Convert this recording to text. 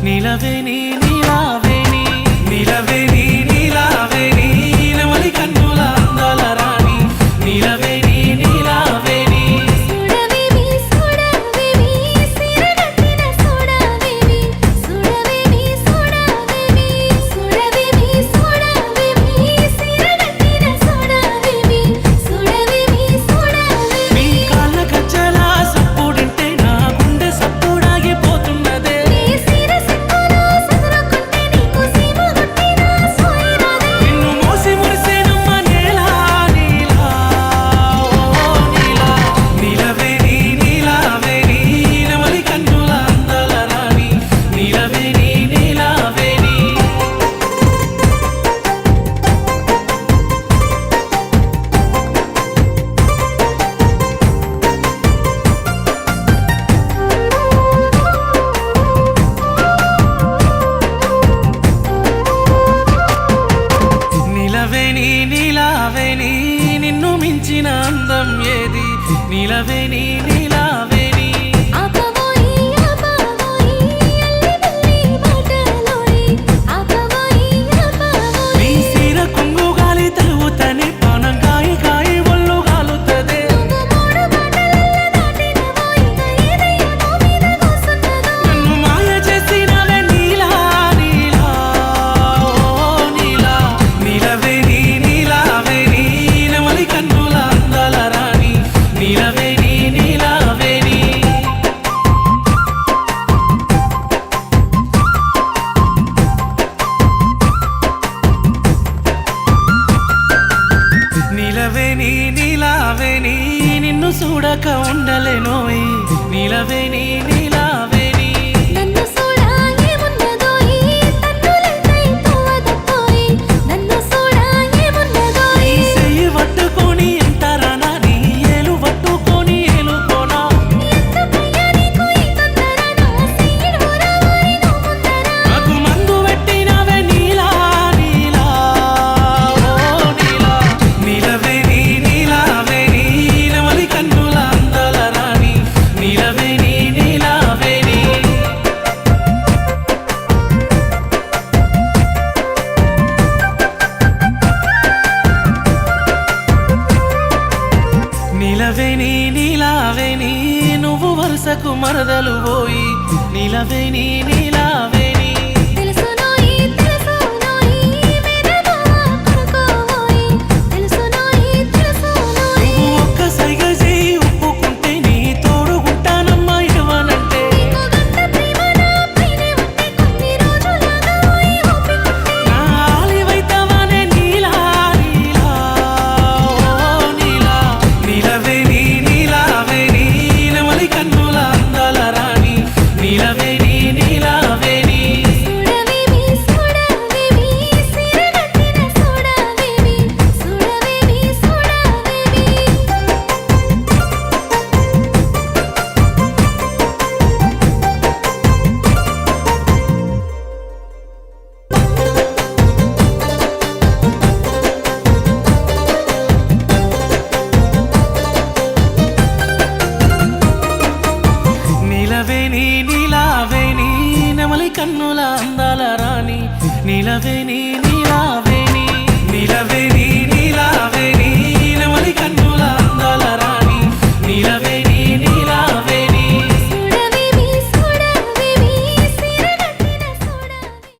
నిలవేని నీలావేని నిలవేని నీలావేని నెమలి కన్నుల అందాల రాణి నిలవేని నీలావేని సుడవేవి సుడవేవి సిరగట్టిన సుడవేవి సుడవేవి సుడవేవి సుడవేవి సుడవేవి సిరగట్టిన సుడవేవి సుడవేవి సుడవేవి నీ కాళ్ళ గజ్జల సప్పుడింటే నా గుండె సప్పుడాగిపోతున్నదే నీ సిరసిక్కులో సదురుకుంటే నీకు సీమ గుట్టిన సోయిరాదే నిన్ను మోసి మురిసేనమ్మ నేలా నీలా ఓ నీలా నిలవేని నీలావేని నెమలి కన్నుల అందాల రాణి నిలవేని నీలావేని నిలవేని నీలావేని నిన్ను మించిన అందం ఏది నిలవేని నీలావేని ఆపవోయి ఆపవోయి అల్లి మాటలోని ఆపవోయి ఆపవోయి నీ సీర కొంగు గాలి తలుగుతని పానం కాయి కాయి ఒళ్ళు గాలుతదే మూడు మాటలల్ల దాటినవోయి ఏదయ్యో మీద కూసున్నదో నన్ను మాయ చేసినవే నీలా నీలా ఓ నీలా నిలవేని నీలావేని నెమలి కన్నుల అందాల రాణి నిలవేని నీలావేని నిలవేని నీలావేని నిన్ను చూడక ఉండలేనోయ్ నిలవేని నీలావేని నన్ను సోడా ఏమున్నదోయి తన్నులై తోవదపోయి నన్ను సోడా ఏమున్నదోయి నీ చెయ్యి పట్టుకొని ఎంతరానా నీ ఏలు పట్టుకొని ఏలుకోనా ఎందుకయ్యా నీకు ఈ తొందర నా సయ్యడు రావోయి నువ్వు ముందర నాకు మందు పెట్టినవే నీలా నీలా ఓ నీలా నిలవేని నీలావేని నెమలి కన్నుల అందాల రాణి నిలవేని నీలావేని నిలవేని నీలావేని నువ్వు వరుసకు మరదలు పోయి నిలవేని నీలావేని తెలుసునోయి తెలుసునోయి మేరబావా కొనుకోవోయి తెలుసునోయి తెలుసునోయి నువ్వు ఒక్క సైగ చేయి ఒప్పుకుంటే నీ తోడుగుంటానమ్మా ఇవ్వనంటే నీకు గంట ప్రేమ నా పైనే ఉంటే కొన్ని రోజులాగా ఓయి ఓపికుంటే నా ఆలివైతవానే నీలా నీలా ఓ నీలా నిలవేని నీలావేని నెమలి కన్నుల అందాల రాణి నిలవేని నీలావేని సుడవేవి సుడవేవి సిరగట్టిన సుడవేవి సుడవేవి సుడవేవి నిలవేని నీలావేని నెమలి కన్నుల అందాల రాణి నిలవేని నీలావేని నిలవేని నీలావేని నెమలి కన్నుల